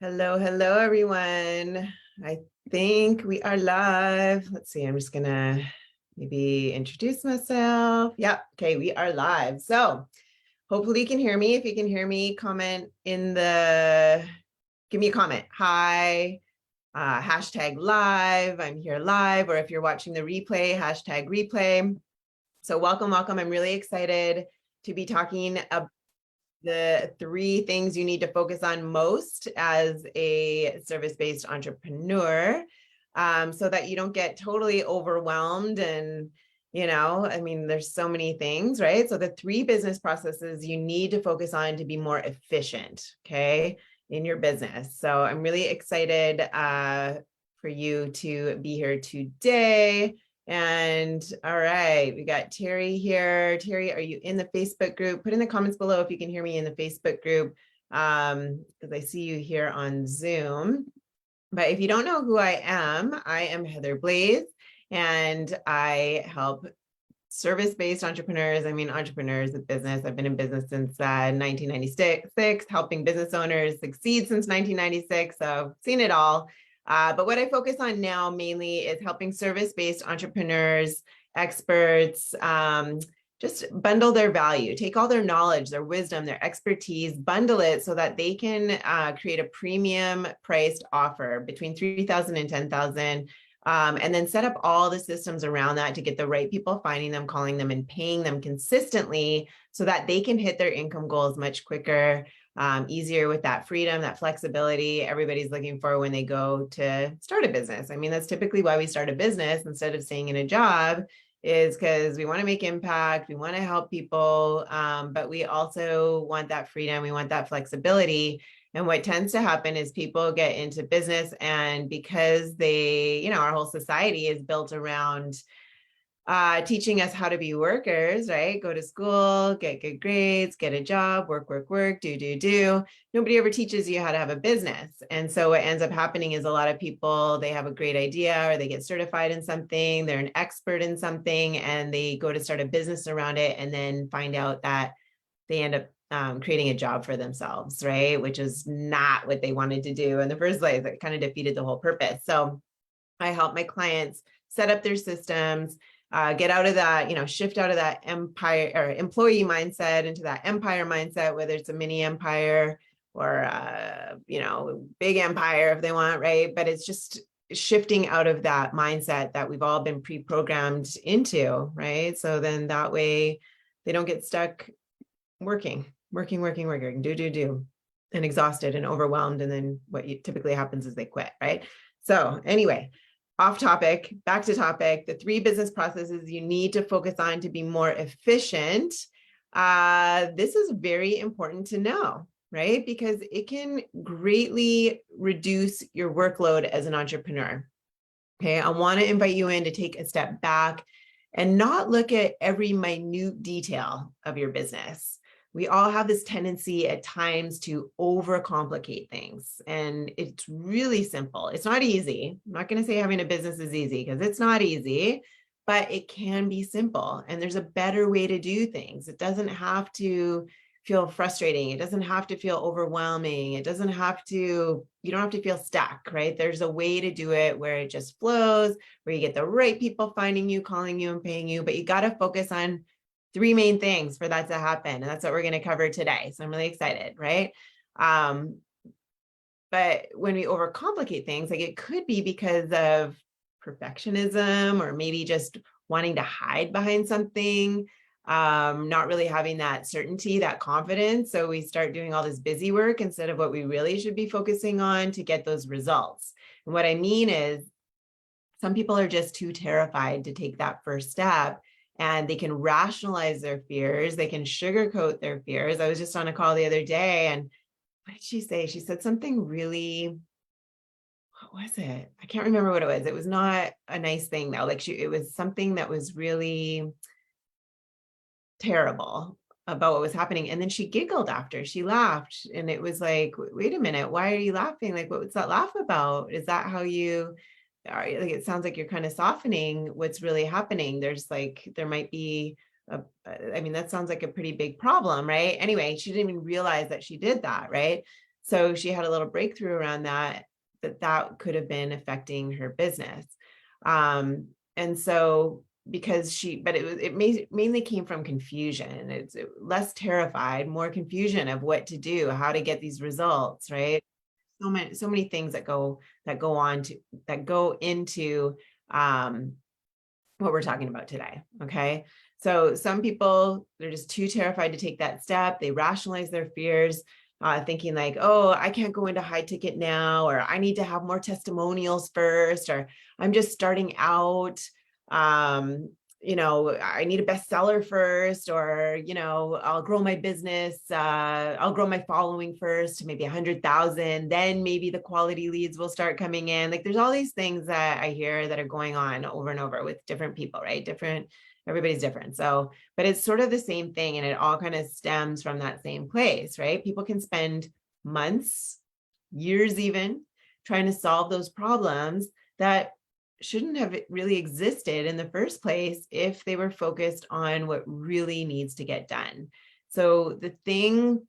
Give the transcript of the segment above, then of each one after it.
Hello, hello, everyone. I think we are live. Let's see, I'm just gonna maybe introduce myself. Yep, okay, we are live. So hopefully you can hear me. If you can hear me, comment in give me a comment. Hi, hashtag live, I'm here live, or if you're watching the replay, hashtag replay. So welcome, welcome. I'm really excited to be talking about the 3 things you need to focus on most as a service-based entrepreneur, so that you don't get totally overwhelmed. And, I mean, there's so many things, right? So the 3 business processes you need to focus on to be more efficient, okay, in your business. So I'm really excited for you to be here today. And all right, we got Terry here. Terry, are you in the Facebook group? Put in the comments below if you can hear me in the Facebook group, because I see you here on Zoom. But if you don't know who I am Heather Blaze, and I help service-based entrepreneurs. I mean, entrepreneurs of business. I've been in business since 1996, helping business owners succeed since 1996. So I've seen it all. But what I focus on now mainly is helping service-based entrepreneurs, experts, just bundle their value, take all their knowledge, their wisdom, their expertise, bundle it so that they can create a premium priced offer between $3,000 and $10,000. And then set up all the systems around that to get the right people, finding them, calling them, and paying them consistently so that they can hit their income goals much quicker, easier, with that freedom, that flexibility everybody's looking for when they go to start a business. I mean, that's typically why we start a business instead of staying in a job, is because we want to make impact, we want to help people, but we also want that freedom, we want that flexibility. And what tends to happen is people get into business, and because our whole society is built around teaching us how to be workers, right? Go to school, get good grades, get a job, work, do. Nobody ever teaches you how to have a business. And so what ends up happening is a lot of people, they have a great idea or they get certified in something, they're an expert in something, and they go to start a business around it and then find out that they end up creating a job for themselves, right? Which is not what they wanted to do in the first place. It kind of defeated the whole purpose. So I help my clients set up their systems, get out of that, shift out of that empire or employee mindset into that empire mindset, whether it's a mini empire or, big empire if they want, right? But it's just shifting out of that mindset that we've all been pre-programmed into, right? So then that way they don't get stuck working, do, and exhausted and overwhelmed. And then what typically happens is they quit, right? So anyway, off topic, back to topic, the 3 business processes you need to focus on to be more efficient. This is very important to know, right? Because it can greatly reduce your workload as an entrepreneur. Okay, I want to invite you in to take a step back and not look at every minute detail of your business. We all have this tendency at times to overcomplicate things, and it's really simple. It's not easy. I'm not going to say having a business is easy, because it's not easy, but it can be simple, and there's a better way to do things. It doesn't have to feel frustrating. It doesn't have to feel overwhelming. You don't have to feel stuck, right? There's a way to do it where it just flows, where you get the right people finding you, calling you, and paying you, but you got to focus on 3 main things for that to happen. And that's what we're going to cover today. So I'm really excited, right? But when we overcomplicate things, like, it could be because of perfectionism, or maybe just wanting to hide behind something, not really having that certainty, that confidence. So we start doing all this busy work instead of what we really should be focusing on to get those results. And what I mean is, some people are just too terrified to take that first step, and they can rationalize their fears. They can sugarcoat their fears. I was just on a call the other day, and what did she say? She said something really, what was it? I can't remember what it was. It was not a nice thing though. It was something that was really terrible about what was happening. And then she giggled after, she laughed. And it was like, wait a minute, why are you laughing? Like, what's that laugh about? Is that how you are? Like, it sounds like you're kind of softening what's really happening. There might be that sounds like a pretty big problem, right? Anyway, she didn't even realize that she did that, right? So she had a little breakthrough around that could have been affecting her business. And so because it mainly came from confusion. It's less terrified, more confusion of what to do, how to get these results, right? So many things that go into what we're talking about today. Okay. So some people, they're just too terrified to take that step. They rationalize their fears, thinking like, oh, I can't go into high ticket now, or I need to have more testimonials first, or I'm just starting out. I need a bestseller first, or, I'll grow my business. I'll grow my following first to maybe 100,000. Then maybe the quality leads will start coming in. Like there's all these things that I hear that are going on over and over with different people, right? Everybody's different. So, but it's sort of the same thing. And it all kind of stems from that same place, right? People can spend months, years even, trying to solve those problems that shouldn't have really existed in the first place if they were focused on what really needs to get done. So the thing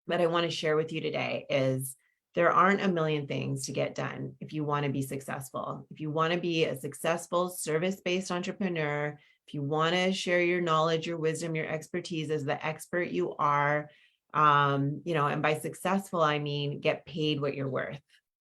that I want to share with you today is there aren't a million things to get done if you want to be successful. If you want to be a successful service-based entrepreneur, if you want to share your knowledge, your wisdom, your expertise as the expert you are, and by successful, I mean get paid what you're worth.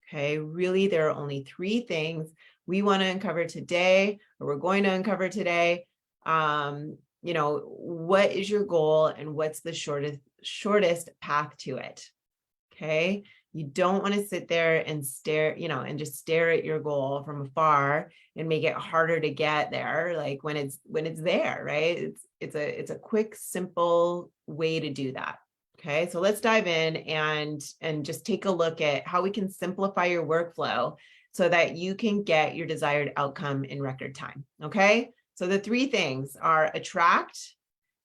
Okay, really, there are only three things we want to uncover today, or we're going to uncover today. What is your goal and what's the shortest path to it? Okay. You don't want to sit there and stare, and just stare at your goal from afar and make it harder to get there. Like when it's there, right? It's a quick, simple way to do that. Okay. So let's dive in and just take a look at how we can simplify your workflow so that you can get your desired outcome in record time. Okay. So the three things are attract,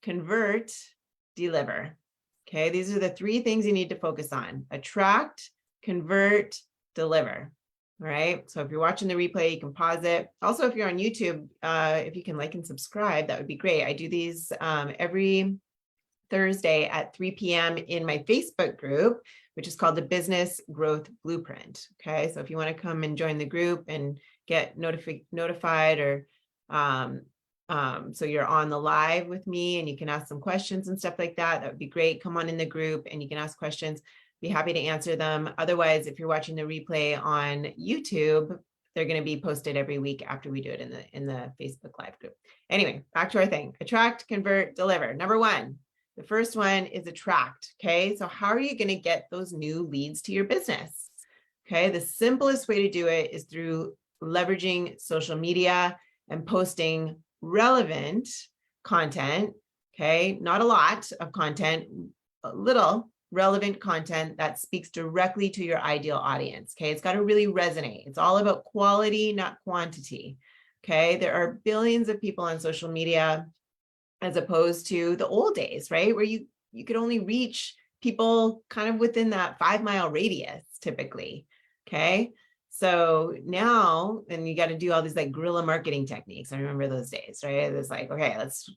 convert, deliver. Okay. These are the three things you need to focus on: attract, convert, deliver. All right. So if you're watching the replay, you can pause it. Also, if you're on YouTube, if you can like and subscribe, that would be great. I do these every Thursday at 3 p.m. in my Facebook group, which is called the Business Growth Blueprint. Okay. So if you want to come and join the group and get notified, or so you're on the live with me and you can ask some questions and stuff like that, that would be great. Come on in the group and you can ask questions. Be happy to answer them. Otherwise, if you're watching the replay on YouTube, they're going to be posted every week after we do it in the Facebook Live group. Anyway, back to our thing: attract, convert, deliver. Number one. The first one is attract. Okay. So how are you going to get those new leads to your business? Okay. The simplest way to do it is through leveraging social media and posting relevant content. Okay. Not a lot of content, a little relevant content that speaks directly to your ideal audience. Okay. It's got to really resonate. It's all about quality, not quantity. Okay. There are billions of people on social media, as opposed to the old days, right? Where you could only reach people kind of within that 5-mile radius typically. Okay. So now, and you got to do all these like guerrilla marketing techniques. I remember those days, right? It's like, okay, let's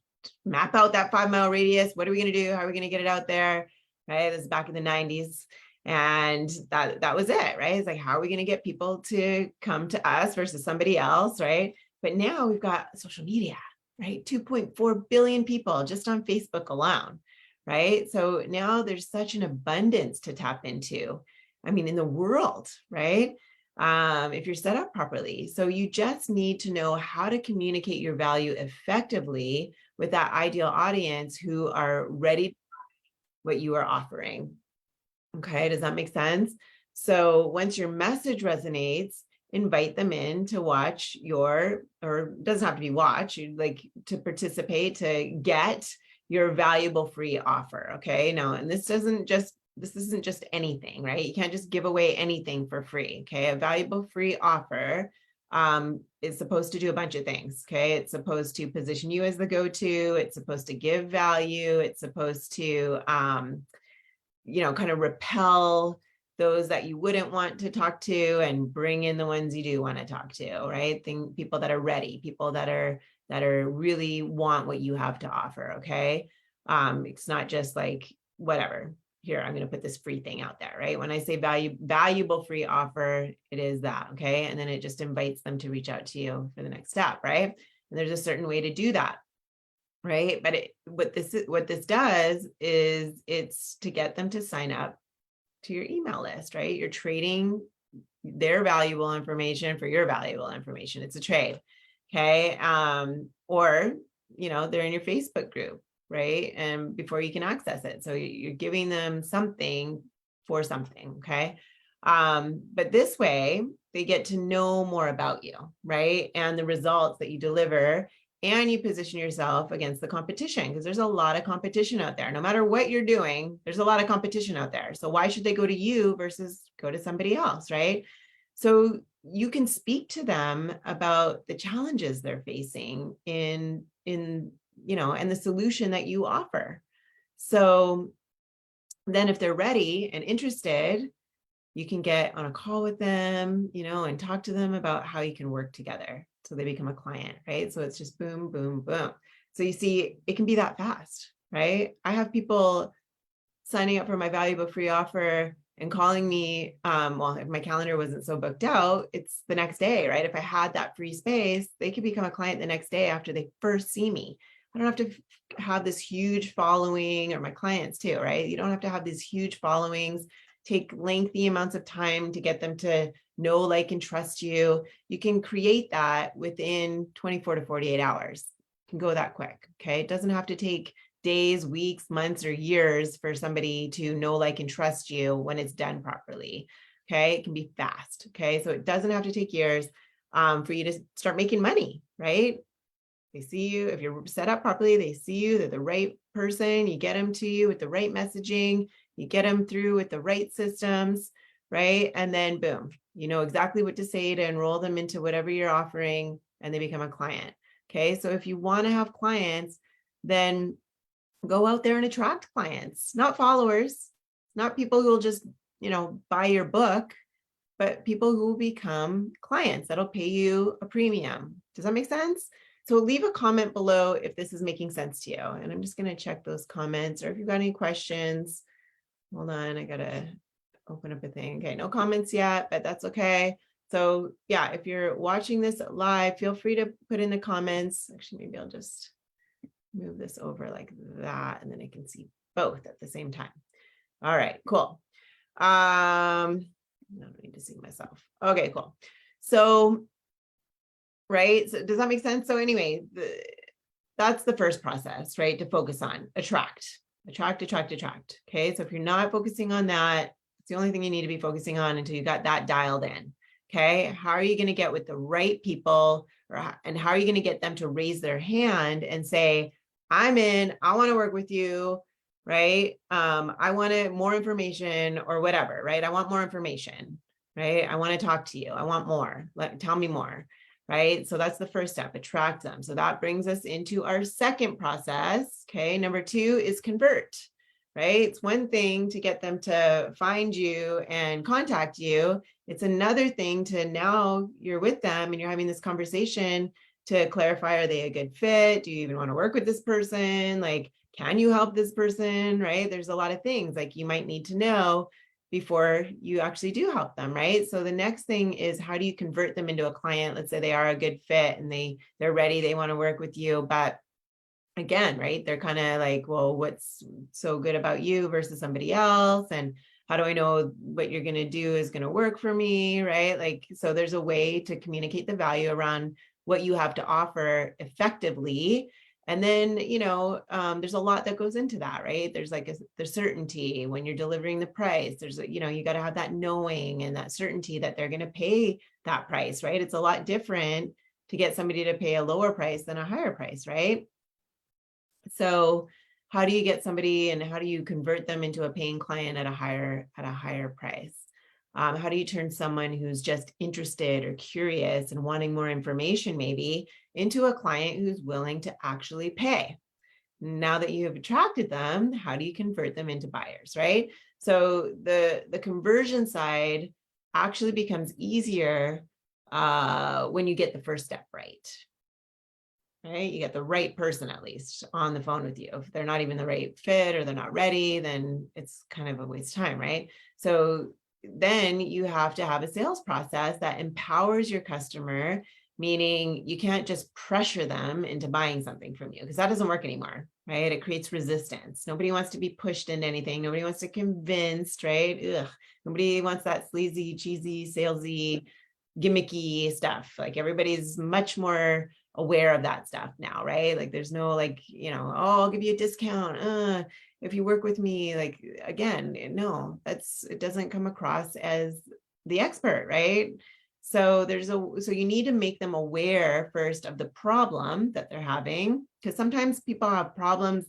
map out that 5-mile radius. What are we going to do? How are we going to get it out there? Right. This is back in the 90s. And that was it, right? It's like, how are we going to get people to come to us versus somebody else, right? But now we've got social media, right? 2.4 billion people just on Facebook alone, right? So now there's such an abundance to tap into. I mean, in the world, right? If you're set up properly. So you just need to know how to communicate your value effectively with that ideal audience who are ready to buy what you are offering. Okay, does that make sense? So once your message resonates, invite them in to watch or doesn't have to be watch, you'd like to participate to get your valuable free offer. Okay. Now, and this isn't just anything, right? You can't just give away anything for free. Okay. A valuable free offer is supposed to do a bunch of things. Okay. It's supposed to position you as the go-to. It's supposed to give value. It's supposed to, kind of repel those that you wouldn't want to talk to and bring in the ones you do want to talk to, right? People that are ready, people that are really want what you have to offer. Okay. It's not just like whatever. here, I'm going to put this free thing out there, right? When I say valuable free offer, it is that, okay? And then it just invites them to reach out to you for the next step, right? And there's a certain way to do that, right? But what this does is it's to get them to sign up to your email list, right? You're trading their valuable information for your valuable information. It's a trade, okay? Or, they're in your Facebook group, right? And before you can access it. So you're giving them something for something, okay? But this way, they get to know more about you, right? And the results that you deliver, and you position yourself against the competition, because there's a lot of competition out there. No matter what you're doing, there's a lot of competition out there. So why should they go to you versus go to somebody else, right? So you can speak to them about the challenges they're facing in and the solution that you offer. So then if they're ready and interested, you can get on a call with them, and talk to them about how you can work together so they become a client, right? So it's just boom, boom, boom. So you see, it can be that fast, right? I have people signing up for my valuable free offer and calling me, well, if my calendar wasn't so booked out, it's the next day, right? If I had that free space, they could become a client the next day after they first see me. I don't have to have this huge following, or my clients too, right? You don't have to have these huge followings, take lengthy amounts of time to get them to know, like, and trust you. You can create that within 24 to 48 hours. It can go that quick, okay? It doesn't have to take days, weeks, months, or years for somebody to know, like, and trust you when it's done properly, okay? It can be fast, okay? So it doesn't have to take years for you to start making money, right? They see you, if you're set up properly, they see you, they're the right person, you get them to you with the right messaging, you get them through with the right systems, right? And then boom, you know exactly what to say to enroll them into whatever you're offering, and they become a client, okay? So if you want to have clients, then go out there and attract clients, not followers, not people who will just, buy your book, but people who will become clients that'll pay you a premium. Does that make sense? So leave a comment below if this is making sense to you. And I'm just going to check those comments, or if you've got any questions. Hold on, I got to open up a thing. Okay, no comments yet, but that's okay. So yeah, if you're watching this live, feel free to put in the comments. Actually, maybe I'll just move this over like that, and then I can see both at the same time. All right, cool. I don't need to see myself. Okay, cool. So, right, so does that make sense? So anyway, that's the first process, right, to focus on. Attract. Okay, so if you're not focusing on that, it's the only thing you need to be focusing on until you got that dialed in. Okay, how are you going to get with the right people, and how are you going to get them to raise their hand and say, I'm in, I want to work with you, right? I wanted more information, or whatever, right? I want more information, right? I want to talk to you. I want more. Tell me more, right? So that's the first step, attract them. So that brings us into our second process. Okay, number 2 is convert, right? It's one thing to get them to find you and contact you. It's another thing to, now you're with them and you're having this conversation to clarify, are they a good fit? Do you even want to work with this person? Like, can you help this person, right? There's a lot of things like you might need to know before you actually do help them, right? So the next thing is, how do you convert them into a client? Let's say they are a good fit and they're ready, they want to work with you, but again, right, they're kind of like, well, what's so good about you versus somebody else? And how do I know what you're going to do is going to work for me, right? Like, so there's a way to communicate the value around what you have to offer effectively. And then, there's a lot that goes into that, right? There's like the certainty when you're delivering the price. There's, you got to have that knowing and that certainty that they're going to pay that price, right? It's a lot different to get somebody to pay a lower price than a higher price, right? So how do you get somebody, and how do you convert them into a paying client at a higher price? How do you turn someone who's just interested or curious and wanting more information maybe into a client who's willing to actually pay? Now that you have attracted them, how do you convert them into buyers, right? So the conversion side actually becomes easier when you get the first step right. right? You get the right person at least on the phone with you. If they're not even the right fit or they're not ready, then it's kind of a waste of time, right? So then you have to have a sales process that empowers your customer, meaning you can't just pressure them into buying something from you, because that doesn't work anymore, right? It creates resistance. Nobody wants to be pushed into anything. Nobody wants to convince, right? Ugh. Nobody wants that sleazy, cheesy, salesy, gimmicky stuff. Like everybody's much more aware of that stuff now, right? Like there's no like, oh, I'll give you a discount if you work with me. Like again, no, it doesn't come across as the expert, right? So so you need to make them aware first of the problem that they're having, because sometimes people have problems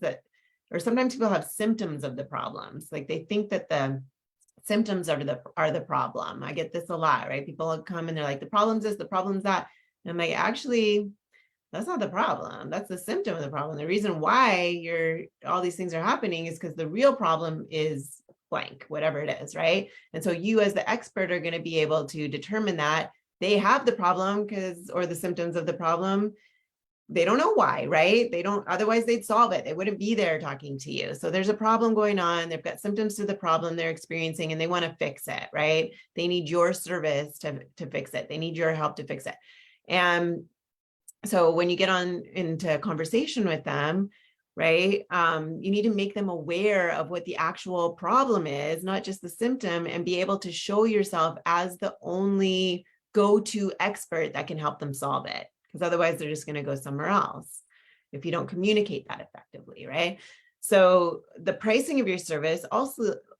or sometimes people have symptoms of the problems. Like they think that the symptoms are the problem. I get this a lot, right? People come and they're like, the problem's this, the problem's that. And I'm like, actually, that's not the problem. That's the symptom of the problem. The reason why all these things are happening is because the real problem is blank, whatever it is, right? And so you as the expert are going to be able to determine that they have the problem or the symptoms of the problem. They don't know why, right? Otherwise they'd solve it. They wouldn't be there talking to you. So there's a problem going on. They've got symptoms to the problem they're experiencing and they want to fix it, right? They need your service to fix it. They need your help to fix it. And so when you get on into conversation with them, right, you need to make them aware of what the actual problem is, not just the symptom, and be able to show yourself as the only go-to expert that can help them solve it. Because otherwise they're just going to go somewhere else if you don't communicate that effectively, right? So the pricing of your service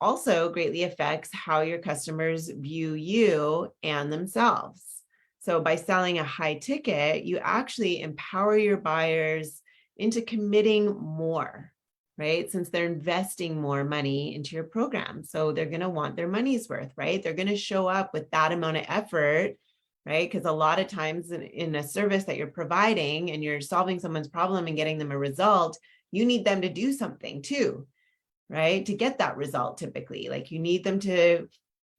also greatly affects how your customers view you and themselves. So by selling a high ticket, you actually empower your buyers into committing more, right? Since they're investing more money into your program. So they're going to want their money's worth, right? They're going to show up with that amount of effort, right? Because a lot of times in a service that you're providing and you're solving someone's problem and getting them a result, you need them to do something too, right? To get that result typically. Like you need them to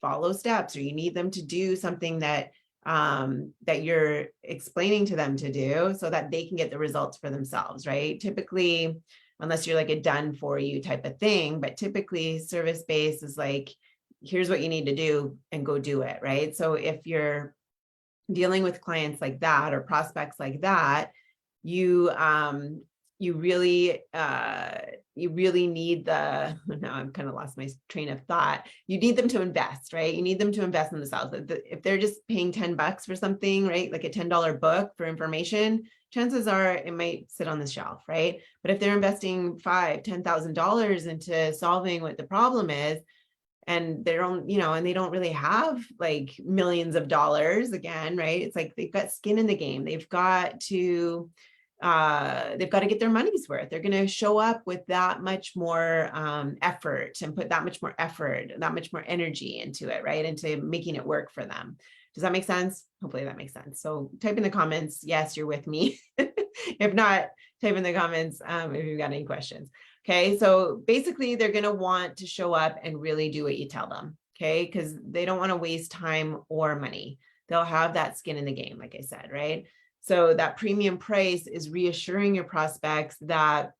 follow steps, or you need them to do something that you're explaining to them to do so that they can get the results for themselves, right? Typically, unless you're like a done for you type of thing, but typically service-based is like, here's what you need to do and go do it, right? So if you're dealing with clients like that or prospects like that, you really need now I've kind of lost my train of thought. You need them to invest, right? You need them to invest in themselves. If they're just paying $10 for something, right? Like a $10 book for information, chances are it might sit on the shelf, right? But if they're investing $5,000, $10,000 into solving what the problem is, and they don't, and they don't really have like millions of dollars again, right? It's like they've got skin in the game. They've got to get their money's worth. They're going to show up with that much more effort and put that much more effort, that much more energy into it, right? Into making it work for them. Does that make sense? Hopefully that makes sense. So type in the comments, yes, you're with me. If not, type in the comments if you've got any questions. Okay, so basically they're going to want to show up and really do what you tell them, okay? Because they don't want to waste time or money. They'll have that skin in the game, like I said, right? So that premium price is reassuring your prospects that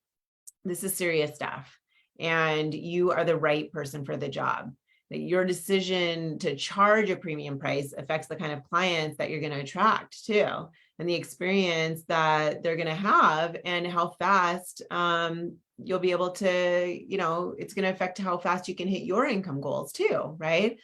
this is serious stuff and you are the right person for the job. That your decision to charge a premium price affects the kind of clients that you're going to attract too, and the experience that they're going to have, and how fast you'll be able to, it's going to affect how fast you can hit your income goals too, right?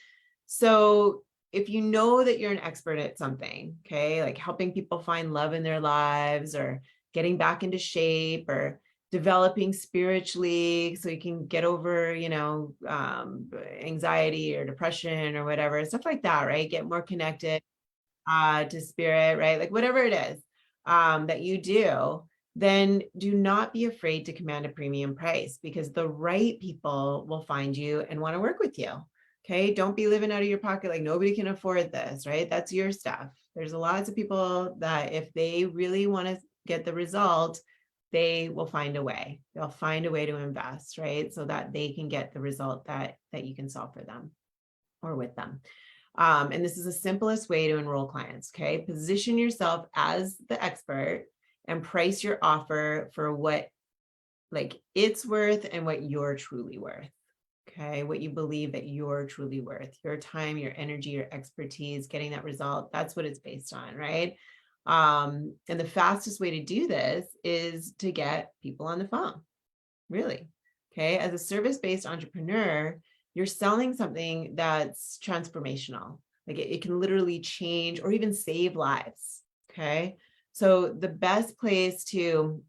So if you know that you're an expert at something, okay, like helping people find love in their lives, or getting back into shape, or developing spiritually so you can get over, anxiety or depression or whatever, stuff like that, right? Get more connected to spirit, right? Like whatever it is that you do, then do not be afraid to command a premium price, because the right people will find you and want to work with you. Okay. Don't be living out of your pocket. Like nobody can afford this, right? That's your stuff. There's lots of people that if they really want to get the result, they will find a way. They'll find a way to invest, right? So that they can get the result that you can solve for them or with them. And this is the simplest way to enroll clients, okay? Position yourself as the expert and price your offer for what like it's worth and what you're truly worth. Okay, what you believe that you're truly worth, your time, your energy, your expertise, getting that result. That's what it's based on, right? And the fastest way to do this is to get people on the phone, really. Okay, as a service-based entrepreneur, you're selling something that's transformational. Like it can literally change or even save lives. Okay, so the best place to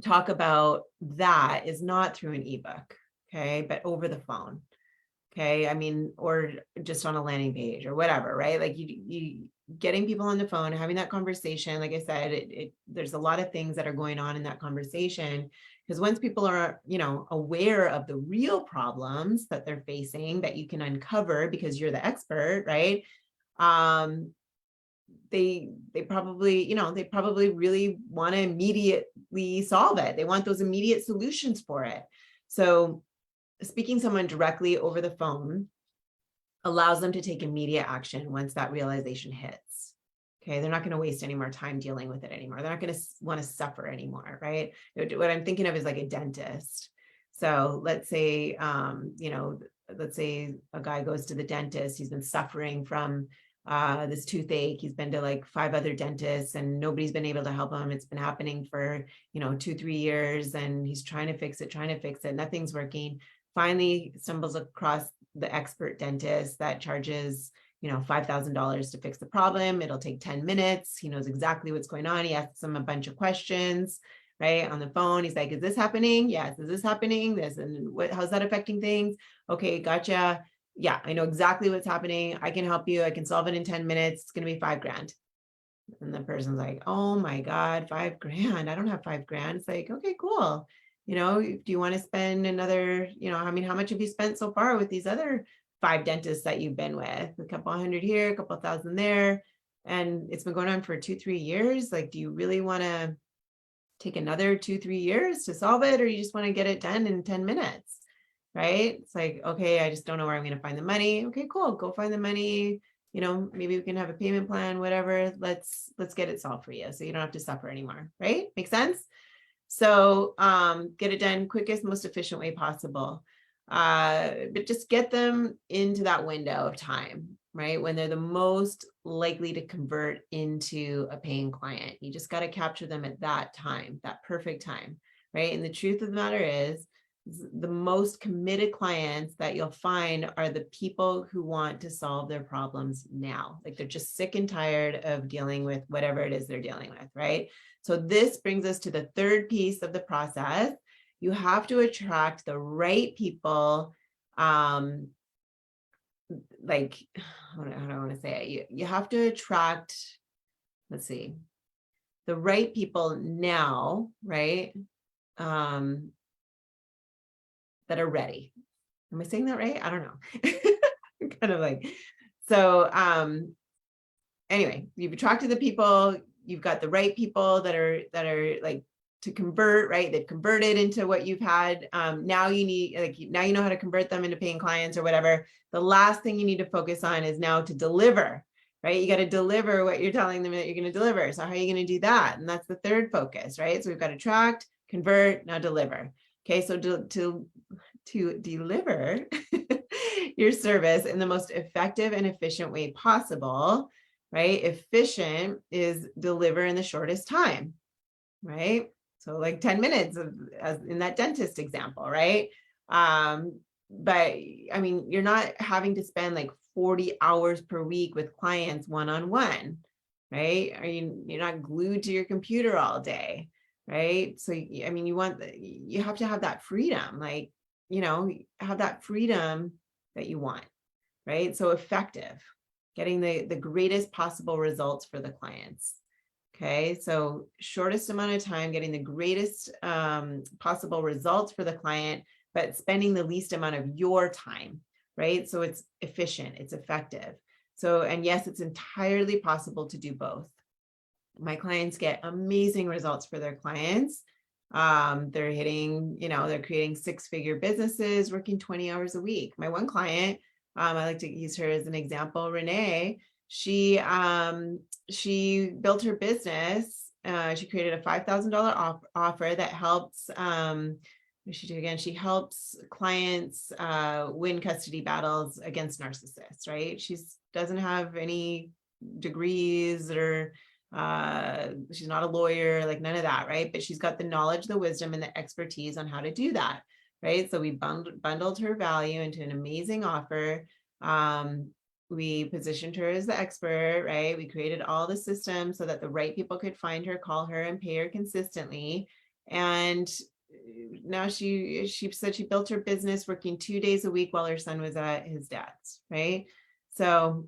talk about that is not through an ebook, okay, but over the phone. Okay, I mean, or just on a landing page or whatever, right? Like you getting people on the phone, having that conversation. Like I said, there's a lot of things that are going on in that conversation, because once people are, aware of the real problems that they're facing that you can uncover because you're the expert, right? They probably, they probably really want to immediately solve it. They want those immediate solutions for it. So speaking someone directly over the phone allows them to take immediate action once that realization hits. Okay, they're not going to waste any more time dealing with it anymore. They're not going to want to suffer anymore, right? What I'm thinking of is like a dentist. So let's say, let's say a guy goes to the dentist. He's been suffering from this toothache. He's been to like 5 other dentists and nobody's been able to help him. It's been happening for, 2-3 years, and he's trying to fix it. Nothing's working. Finally stumbles across the expert dentist that charges, $5,000 to fix the problem. It'll take 10 minutes. He knows exactly what's going on. He asks him a bunch of questions, right? On the phone. He's like, is this happening? Yes. Is this happening? This, and how's that affecting things? Okay, gotcha. Yeah, I know exactly what's happening. I can help you. I can solve it in 10 minutes. It's going to be $5,000. And the person's like, oh my God, $5,000. I don't have $5,000. It's like, okay, cool. Do you want to spend another, how much have you spent so far with these other 5 dentists that you've been with? A couple hundred here, a couple thousand there. And it's been going on for 2-3 years. Like, do you really want to take another 2-3 years to solve it? Or you just want to get it done in 10 minutes? Right? It's like, okay, I just don't know where I'm going to find the money. Okay, cool. Go find the money. Maybe we can have a payment plan, whatever. Let's get it solved for you so you don't have to suffer anymore. Right? Make sense? So get it done quickest, most efficient way possible. But just get them into that window of time, right? When they're the most likely to convert into a paying client. You just got to capture them at that time, that perfect time, right? And the truth of the matter is, the most committed clients that you'll find are the people who want to solve their problems now. Like they're just sick and tired of dealing with whatever it is they're dealing with, right? So this brings us to the third piece of the process. You have to attract the right people. Like, how do I want to say it? You have to attract, let's see, the right people now, right? That are ready. Am I saying that right? I don't know. Kind of like, so anyway, you've attracted the people, you've got the right people that are like to convert, right? They've converted into what you've had. Now you need, like, now you know how to convert them into paying clients or whatever. The last thing you need to focus on is now to deliver, right? You got to deliver what you're telling them that you're going to deliver. So how are you going to do that? And that's the third focus, right? So we've got attract, convert, now deliver. Okay, so to deliver your service in the most effective and efficient way possible, right? Efficient is deliver in the shortest time, right? So like 10 minutes as in that dentist example, right? But I mean, you're not having to spend like 40 hours per week with clients one-on-one, right? You're not glued to your computer all day, right? So, I mean, you have to have that freedom, like, have that freedom that you want, right? So effective, getting the greatest possible results for the clients. Okay, so shortest amount of time, getting the greatest possible results for the client, but spending the least amount of your time, right? So it's efficient, it's effective. So, and yes, it's entirely possible to do both. My clients get amazing results for their clients. They're hitting, they're creating 6-figure businesses, working 20 hours a week. My one client, I like to use her as an example, Renee. She built her business She created a $5,000 offer that helps, what does she do again? She helps clients win custody battles against narcissists, right? She doesn't have any degrees or she's not a lawyer, like none of that, right? But she's got the knowledge, the wisdom, and the expertise on how to do that, right? So we bundled her value into an amazing offer. We positioned her as the expert, right? We created all the systems so that the right people could find her, call her, and pay her consistently. And now she said she built her business working 2 days a week while her son was at his dad's, right? So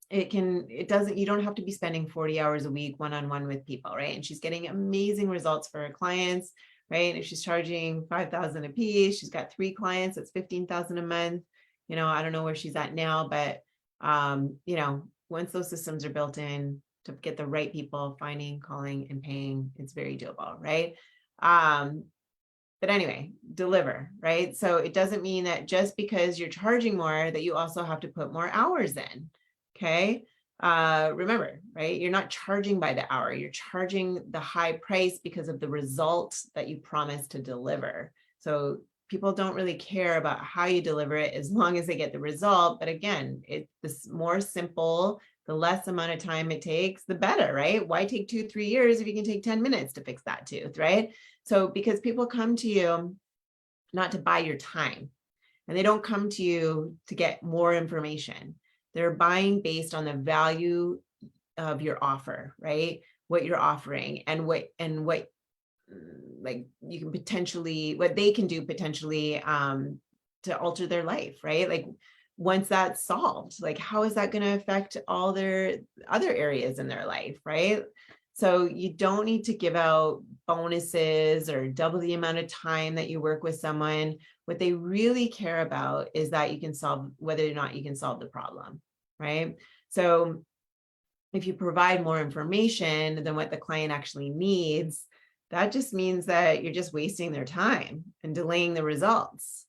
you don't have to be spending 40 hours a week one-on-one with people, right? And she's getting amazing results for her clients, right? If she's charging $5,000 a piece, she's got 3 clients, that's $15,000 a month. I don't know where she's at now, but once those systems are built in to get the right people finding, calling, and paying, it's very doable, right? But anyway, deliver, right? So it doesn't mean that just because you're charging more that you also have to put more hours in, okay? Remember, right? You're not charging by the hour. You're charging the high price because of the results that you promise to deliver. So people don't really care about how you deliver it as long as they get the result. But again, it's more simple. The less amount of time it takes, the better, right? Why take 2-3 years if you can take 10 minutes to fix that tooth, right? So because people come to you not to buy your time, and they don't come to you to get more information. They're buying based on the value of your offer, right? What you're offering and what like you can potentially, what they can do potentially to alter their life, right? Like once that's solved, like how is that going to affect all their other areas in their life, right? So you don't need to give out bonuses or double the amount of time that you work with someone. What they really care about is that you can solve, whether or not you can solve the problem, right? So if you provide more information than what the client actually needs, that just means that you're just wasting their time and delaying the results,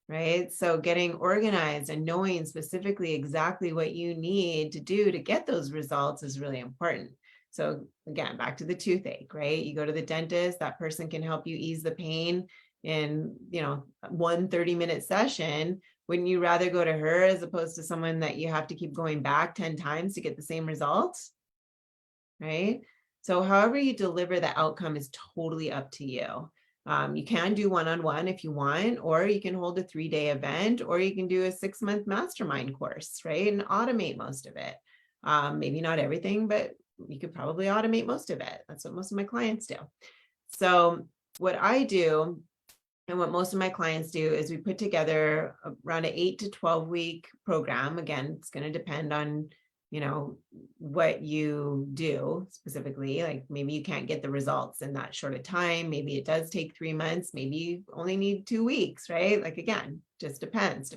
right? So getting organized and knowing specifically exactly what you need to do to get those results is really important. So again, back to the toothache, right? You go to the dentist, that person can help you ease the pain in, 1 30-minute session. Wouldn't you rather go to her as opposed to someone that you have to keep going back 10 times to get the same results, right? So however you deliver the outcome is totally up to you. You can do one-on-one if you want, or you can hold a 3-day event, or you can do a 6-month mastermind course, right? And automate most of it. Maybe not everything, but you could probably automate most of it. That's what most of my clients do. So what I do and what most of my clients do is we put together around an 8 to 12 week program. Again, it's going to depend on what you do specifically. Like maybe you can't get the results in that short of time. Maybe it does take 3 months. Maybe you only need 2 weeks, right? Like again, just depends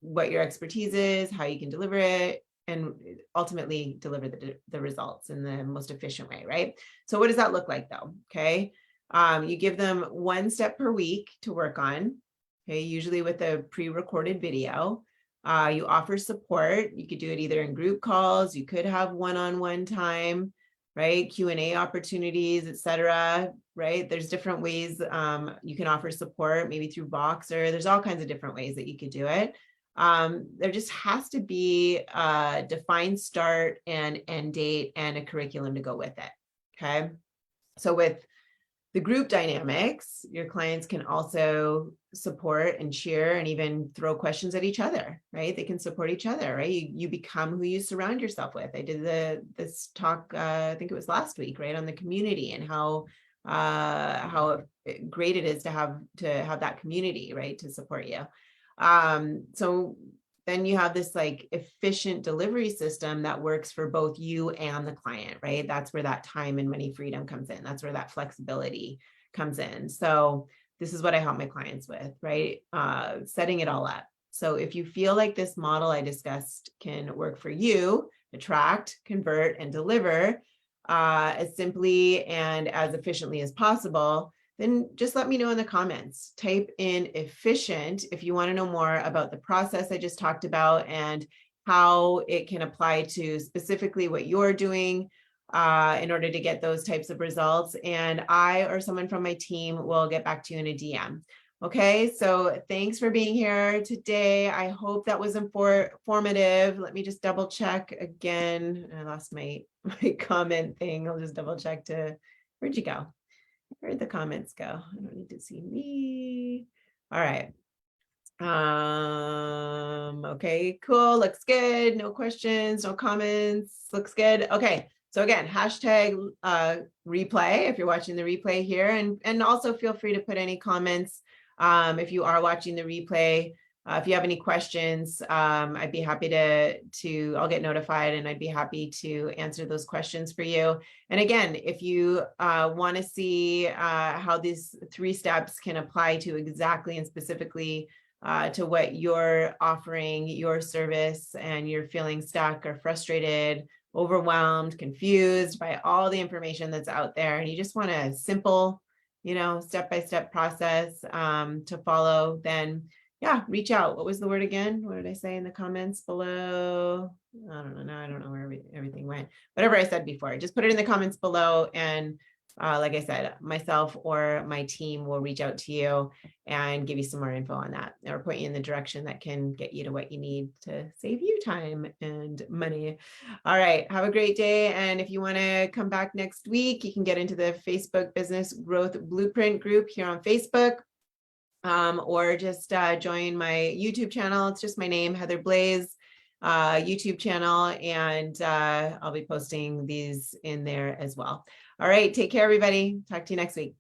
what your expertise is, how you can deliver it, and ultimately deliver the results in the most efficient way, right? So what does that look like though? Okay. You give them 1 step per week to work on, okay, usually with a pre-recorded video. You offer support. You could do it either in group calls. You could have one-on-one time, right? Q&A opportunities, etc. Right? There's different ways you can offer support, maybe through Boxer. There's all kinds of different ways that you could do it. There just has to be a defined start and end date and a curriculum to go with it. Okay. So with the group dynamics, your clients can also support and cheer and even throw questions at each other, right? They can support each other, right? You become who you surround yourself with. I did this talk, I think it was last week, right, on the community and how great it is to have that community, right, to support you. So then you have this like efficient delivery system that works for both you and the client, right? That's where that time and money freedom comes in. That's where that flexibility comes in. So this is what I help my clients with, right? Setting it all up. So if you feel like this model I discussed can work for you, attract, convert, and deliver as simply and as efficiently as possible, then just let me know in the comments. Type in efficient if you want to know more about the process I just talked about and how it can apply to specifically what you're doing. in order to get those types of results. And I or someone from my team will get back to you in a DM. Okay, so thanks for being here today. I hope that was informative. Let me just double check again. I lost my comment thing. I'll just double check where'd you go? Where'd the comments go? I don't need to see me. All right. Okay, cool. Looks good. No questions, no comments. Looks good. Okay. So again, hashtag replay if you're watching the replay here, and also feel free to put any comments if you are watching the replay. If you have any questions, I'd be happy I'll get notified and I'd be happy to answer those questions for you. And again, if you want to see how these 3 steps can apply to exactly and specifically to what you're offering, your service, and you're feeling stuck or frustrated, overwhelmed, confused by all the information that's out there, and you just want a simple, step-by-step process to follow, then yeah, reach out. What was the word again? What did I say in the comments below? I don't know. Now I don't know where everything went. Whatever I said before, just put it in the comments below, and like I said, myself or my team will reach out to you and give you some more info on that, or point you in the direction that can get you to what you need to save you time and money. All right, have a great day. And if you want to come back next week, you can get into the Facebook Business Growth Blueprint group here on Facebook, or just join my YouTube channel. It's just my name, Heather Blaze, YouTube channel, and I'll be posting these in there as well. All right, take care, everybody. Talk to you next week.